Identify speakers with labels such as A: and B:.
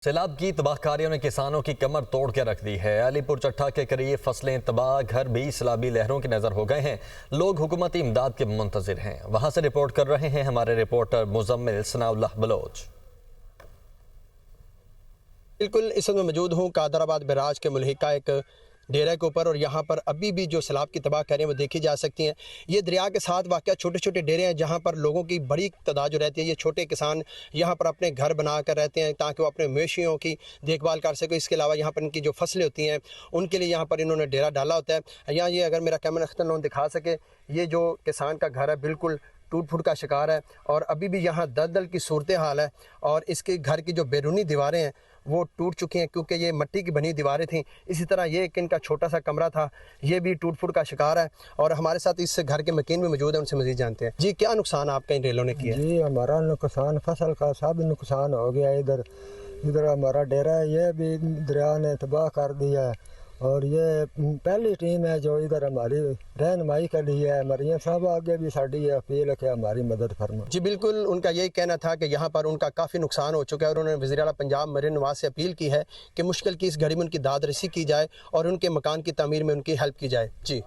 A: सैलाब की तबाहकारियों ने किसानों की कमर तोड़ के रख दी है। अलीपुर चट्टा के करीब फसलें तबाह, घर भी सैलाबी लहरों की नजर हो गए हैं। लोग हुकूमती इमदाद के मुंतजिर हैं। वहां से रिपोर्ट कर रहे हैं हमारे रिपोर्टर मुजम्मिल सनाउल्लाह बलोच।
B: बिल्कुल इस वक्त मौजूद हूँ कादराबाद बैराज के मुल्हिका एक डेरे के ऊपर और यहाँ पर अभी भी जो सैलाब की तबाह करें वो देखी जा सकती हैं। ये दरिया के साथ वाक़या छोटे छोटे डेरे हैं जहाँ पर लोगों की बड़ी तादाद जो रहती है। ये छोटे किसान यहाँ पर अपने घर बना कर रहते हैं ताकि वो अपने मवेशियों की देखभाल कर सकें। इसके अलावा यहाँ पर इनकी जो फसलें होती हैं उनके लिए यहाँ पर इन्होंने डेरा डाला होता है। यहाँ ये अगर मेरा कैमरा अख्तर दिखा सके, ये जो किसान का घर है बिल्कुल टूट फूट का शिकार है और अभी भी यहाँ दलदल की सूरत हाल है। और इसके घर की जो बैरूनी दीवारें हैं वो टूट चुकी हैं क्योंकि ये मिट्टी की बनी दीवारें थीं। इसी तरह ये एक इनका छोटा सा कमरा था, ये भी टूट फूट का शिकार है। और हमारे साथ इस घर के मकीन में मौजूद है, उनसे मज़ीद जानते हैं। जी, क्या नुकसान आपका इन रेलों ने किया?
C: जी, हमारा नुकसान फसल का सब नुकसान हो गया। इधर इधर हमारा डेरा है, ये भी दरिया ने तबाह कर दिया है। और ये पहली टीम है जो इधर हमारी रहनुमाई कर रही है। मरियम साहब आगे भी साड़ी अपील है कि हमारी मदद फरमा।
B: जी बिल्कुल, उनका यही कहना था कि यहाँ पर उनका काफ़ी नुकसान हो चुका है और उन्होंने वज़ीर आला पंजाब मरीन नवाज से अपील की है कि मुश्किल की इस घड़ी में उनकी दाद रसी की जाए और उनके मकान की तमीर में उनकी हेल्प की जाए। जी।